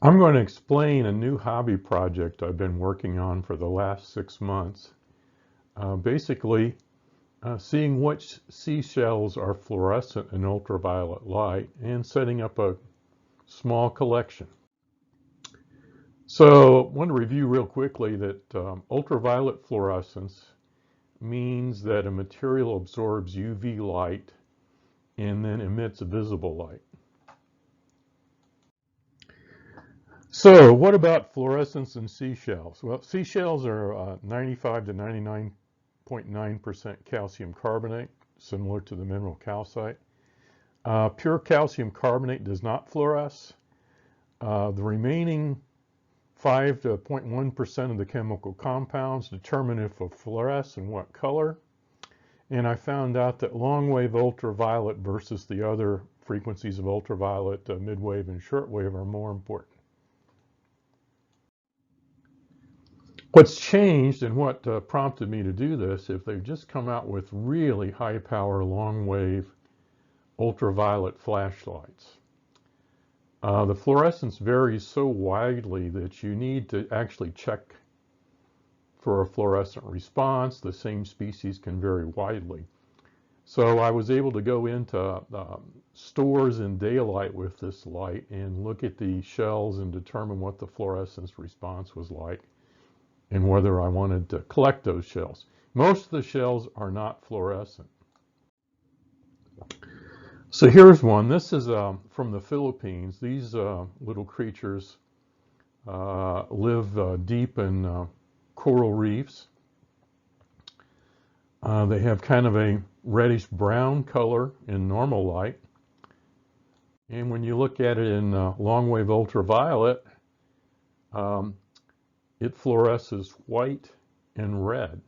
I'm going to explain a new hobby project I've been working on for the last 6 months. Basically, seeing which seashells are fluorescent in ultraviolet light and setting up a small collection. So I want to review real quickly that ultraviolet fluorescence means that a material absorbs UV light and then emits visible light. So what about fluorescence in seashells? Well, seashells are 95 to 99.9% calcium carbonate, similar to the mineral calcite. Pure calcium carbonate does not fluoresce. The remaining 5 to 0.1% of the chemical compounds determine if it fluoresce and what color. And I found out that long-wave ultraviolet versus the other frequencies of ultraviolet, mid-wave and short-wave, are more important. What's changed and what prompted me to do this, if they've just come out with really high power long wave ultraviolet flashlights. The fluorescence varies so widely that you need to actually check for a fluorescent response. The same species can vary widely. So I was able to go into stores in daylight with this light and look at the shells and determine what the fluorescence response was like, and whether I wanted to collect those shells. Most of the shells are not fluorescent. So here's one. This is from the Philippines. These little creatures live deep in coral reefs. They have kind of a reddish brown color in normal light. And when you look at it in long wave ultraviolet, it fluoresces white and red.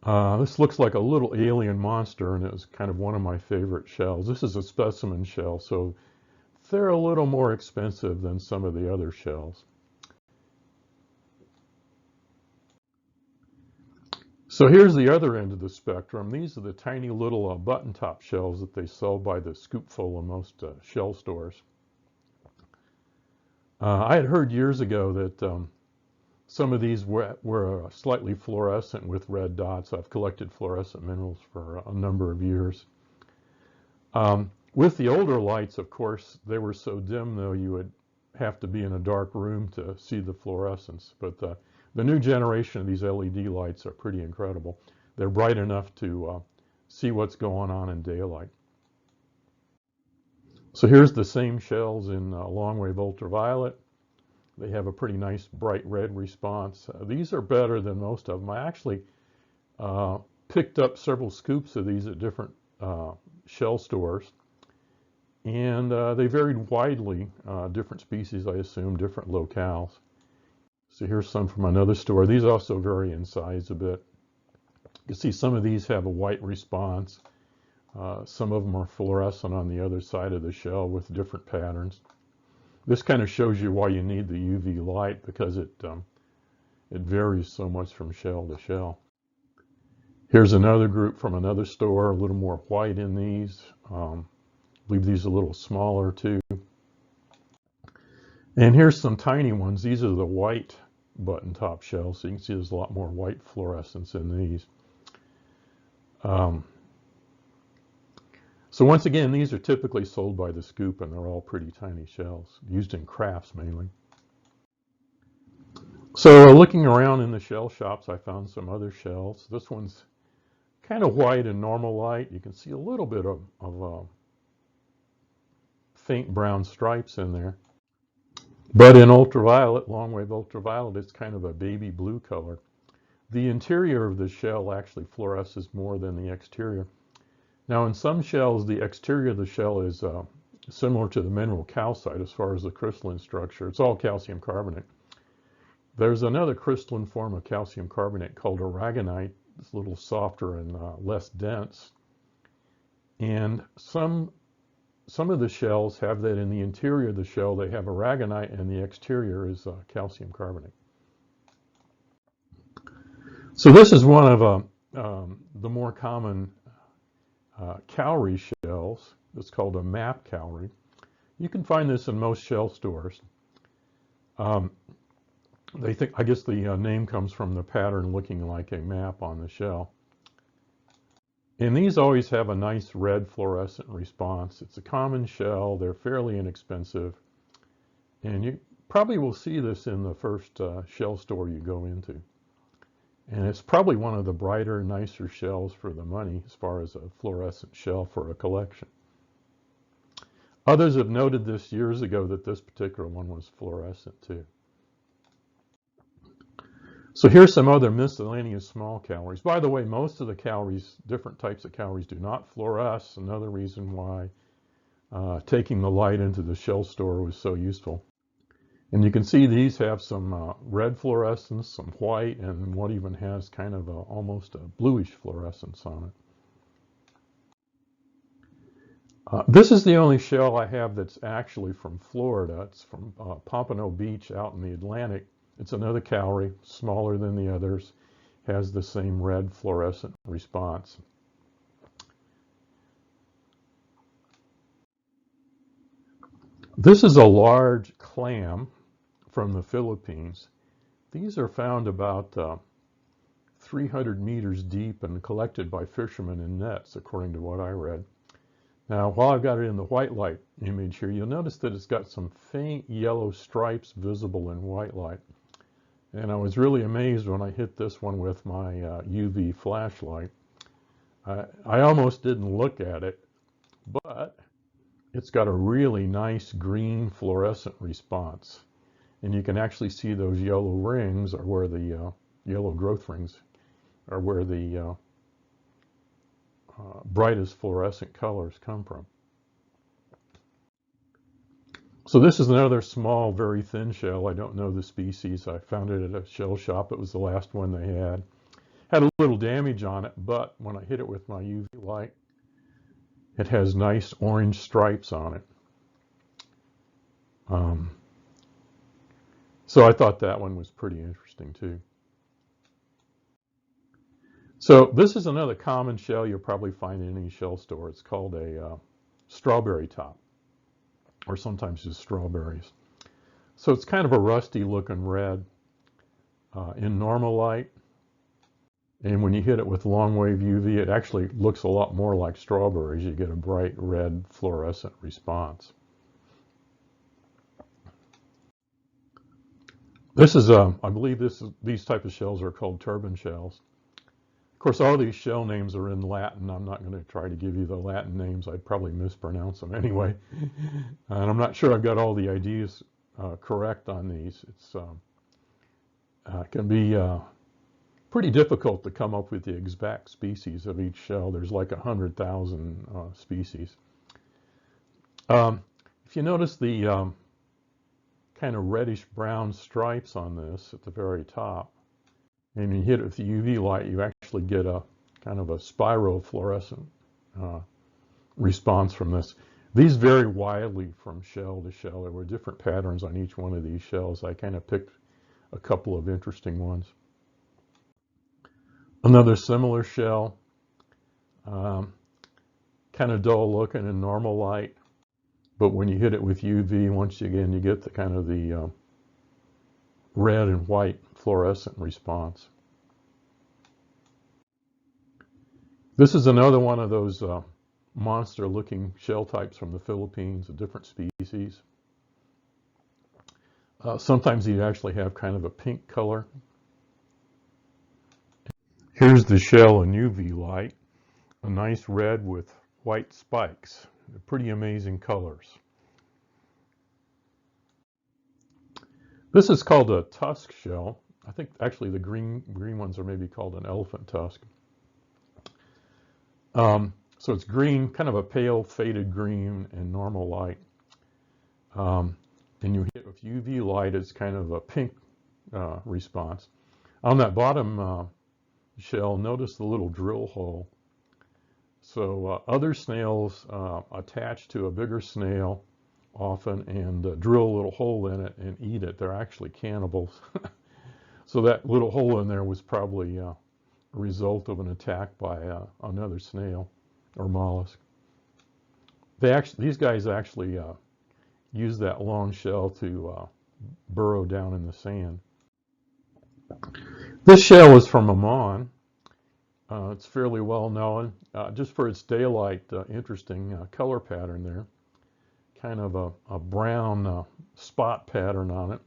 This looks like a little alien monster, and it was kind of one of my favorite shells. This is a specimen shell, so they're a little more expensive than some of the other shells. So here's the other end of the spectrum. These are the tiny little button top shells that they sell by the scoopful in most shell stores. I had heard years ago that some of these were slightly fluorescent with red dots. I've collected fluorescent minerals for a number of years. With the older lights, of course, they were so dim, though, you would have to be in a dark room to see the fluorescence. But the new generation of these LED lights are pretty incredible. They're bright enough to see what's going on in daylight. So here's the same shells in long wave ultraviolet. They have a pretty nice bright red response. These are better than most of them. I actually picked up several scoops of these at different shell stores, and they varied widely, different species, I assume, different locales. So here's some from another store. These also vary in size a bit. You see some of these have a white response. Some of them are fluorescent on the other side of the shell with different patterns. This kind of shows you why you need the UV light, because it varies so much from shell to shell. Here's another group from another store, a little more white in these. I believe these are a little smaller too. And here's some tiny ones. These are the white button top shells. So you can see there's a lot more white fluorescence in these. So once again, these are typically sold by the scoop, and they're all pretty tiny shells, used in crafts mainly. So looking around in the shell shops, I found some other shells. This one's kind of white in normal light. You can see a little bit of faint brown stripes in there. But in ultraviolet, long wave ultraviolet, it's kind of a baby blue color. The interior of the shell actually fluoresces more than the exterior. Now, in some shells, the exterior of the shell is similar to the mineral calcite as far as the crystalline structure. It's all calcium carbonate. There's another crystalline form of calcium carbonate called aragonite. It's a little softer and less dense. And some of the shells have that in the interior of the shell. They have aragonite, and the exterior is calcium carbonate. So this is one of the more common cowrie shells. It's called a map cowrie. You can find this in most shell stores. Um, I guess the name comes from the pattern looking like a map on the shell. And these always have a nice red fluorescent response. It's a common shell. They're fairly inexpensive. And you probably will see this in the first shell store you go into. And it's probably one of the brighter, nicer shells for the money as far as a fluorescent shell for a collection. Others have noted this years ago that this particular one was fluorescent too. So here's some other miscellaneous small calories. By the way, most of the calories, different types of calories, do not fluoresce. Another reason why taking the light into the shell store was so useful. And you can see these have some red fluorescence, some white, and one even has kind of almost a bluish fluorescence on it. This is the only shell I have that's actually from Florida. It's from Pompano Beach out in the Atlantic. It's another calorie, smaller than the others, has the same red fluorescent response. This is a large clam from the Philippines. These are found about 300 meters deep and collected by fishermen in nets, according to what I read. Now, while I've got it in the white light image here, you'll notice that it's got some faint yellow stripes visible in white light. And I was really amazed when I hit this one with my UV flashlight. I almost didn't look at it, but it's got a really nice green fluorescent response. And you can actually see those yellow rings are where the yellow growth rings are where the brightest fluorescent colors come from. So this is another small, very thin shell. I don't know the species. I found it at a shell shop. It was the last one they had. Had a little damage on it, but when I hit it with my UV light, it has nice orange stripes on it. So I thought that one was pretty interesting too. So this is another common shell you'll probably find in any shell store. It's called a strawberry top, or sometimes just strawberries. So it's kind of a rusty looking red in normal light. And when you hit it with long wave UV, it actually looks a lot more like strawberries. You get a bright red fluorescent response. This is, I believe these type of shells are called turban shells. Of course, all these shell names are in Latin. I'm not going to try to give you the Latin names. I'd probably mispronounce them anyway. And I'm not sure I've got all the ideas correct on these. It can be pretty difficult to come up with the exact species of each shell. There's like 100,000 species. If you notice the kind of reddish brown stripes on this at the very top, and you hit it with the UV light, you actually get a kind of a spiral fluorescent response from this. These vary widely from shell to shell. There were different patterns on each one of these shells. I kind of picked a couple of interesting ones. Another similar shell, kind of dull looking in normal light, but when you hit it with UV, once again, you get the kind of the red and white fluorescent response. This is another one of those monster-looking shell types from the Philippines, a different species. Sometimes you actually have kind of a pink color. Here's the shell in UV light, a nice red with white spikes. They're pretty amazing colors. This is called a tusk shell. I think actually the green ones are maybe called an elephant tusk. So it's green, kind of a pale faded green in normal light. And you hit with UV light, it's kind of a pink response. On that bottom shell, notice the little drill hole. So other snails attach to a bigger snail often and drill a little hole in it and eat it. They're actually cannibals. So that little hole in there was probably a result of an attack by another snail or mollusk. These guys actually use that long shell to burrow down in the sand. This shell is from Oman. It's fairly well known just for its daylight, interesting color pattern there. Kind of a brown spot pattern on it.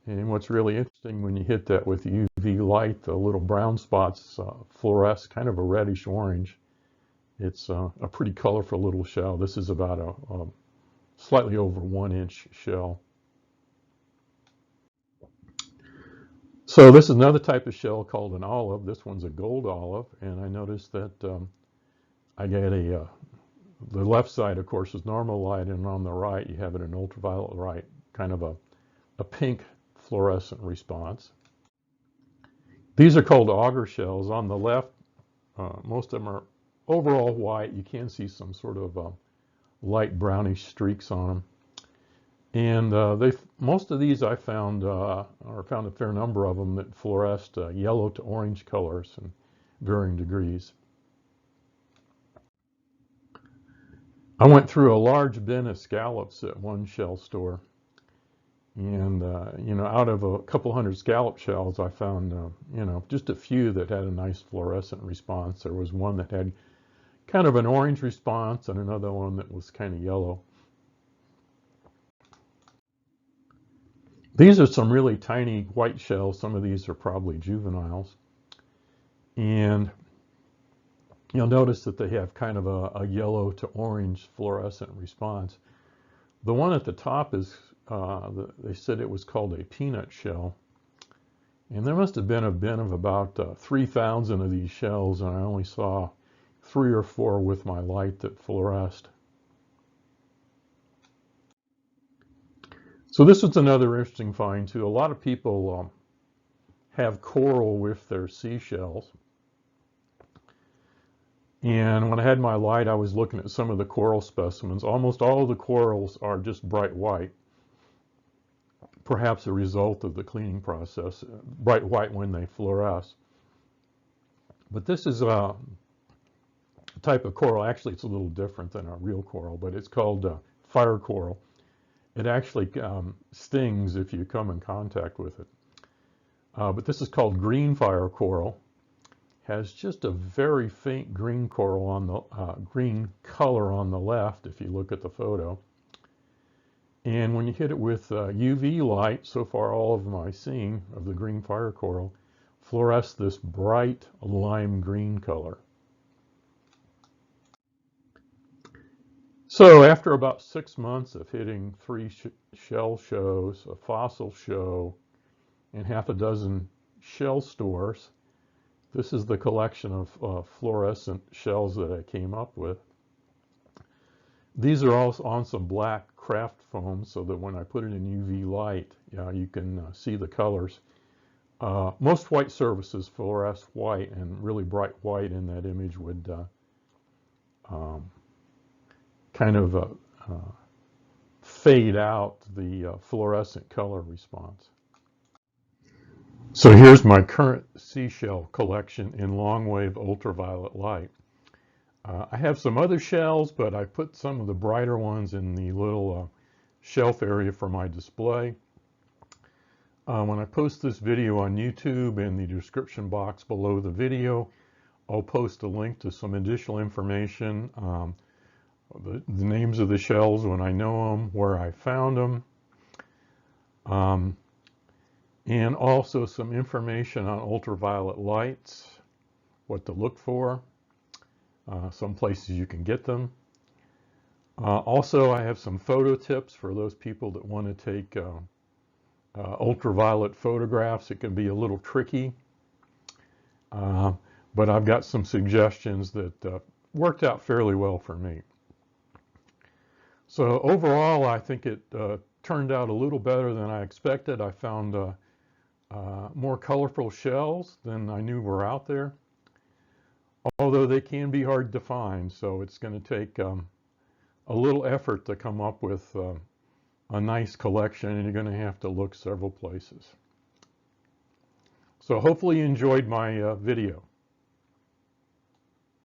And what's really interesting, when you hit that with UV light, the little brown spots fluoresce kind of a reddish orange. It's a pretty colorful little shell. This is about a slightly over 1-inch shell. So this is another type of shell called an olive. This one's a gold olive, and I noticed that I get the left side, of course, is normal light, and on the right you have it in ultraviolet light, kind of a pink fluorescent response. These are called auger shells. On the left, most of them are overall white. You can see some sort of light brownish streaks on them. And most of these I found, or found a fair number of them, that fluoresced yellow to orange colors in varying degrees. I went through a large bin of scallops at one shell store, and out of a couple hundred scallop shells, I found just a few that had a nice fluorescent response. There was one that had kind of an orange response, and another one that was kind of yellow. These are some really tiny white shells. Some of these are probably juveniles, and you'll notice that they have kind of a yellow to orange fluorescent response. The one at the top is, they said it was called a peanut shell. And there must have been a bin of about 3,000 of these shells, and I only saw 3 or 4 with my light that fluoresced. So this was another interesting find too. A lot of people have coral with their seashells. And when I had my light, I was looking at some of the coral specimens. Almost all of the corals are just bright white, perhaps a result of the cleaning process, bright white when they fluoresce. But this is a type of coral. Actually, it's a little different than a real coral, but it's called fire coral. It actually stings if you come in contact with it. But this is called green fire coral. Has just a very faint green coral on the green color on the left if you look at the photo. And when you hit it with UV light, so far all of them I've seen of the green fire coral fluoresce this bright lime green color. So after about 6 months of hitting 3 shell shows, a fossil show, and half a dozen shell stores, this is the collection of fluorescent shells that I came up with. These are all on some black craft foam, so that when I put it in UV light, you can see the colors. Most white surfaces fluoresce white, and really bright white in that image would kind of fade out the fluorescent color response. So here's my current seashell collection in long-wave ultraviolet light. I have some other shells, but I put some of the brighter ones in the little shelf area for my display. When I post this video on YouTube, in the description box below the video, I'll post a link to some additional information, the names of the shells when I know them, where I found them, and also some information on ultraviolet lights, what to look for, some places you can get them. Also, I have some photo tips for those people that want to take ultraviolet photographs. It can be a little tricky, but I've got some suggestions that worked out fairly well for me. So overall, I think it turned out a little better than I expected. I found more colorful shells than I knew were out there, although they can be hard to find, so it's going to take a little effort to come up with a nice collection, and you're going to have to look several places. So hopefully you enjoyed my video.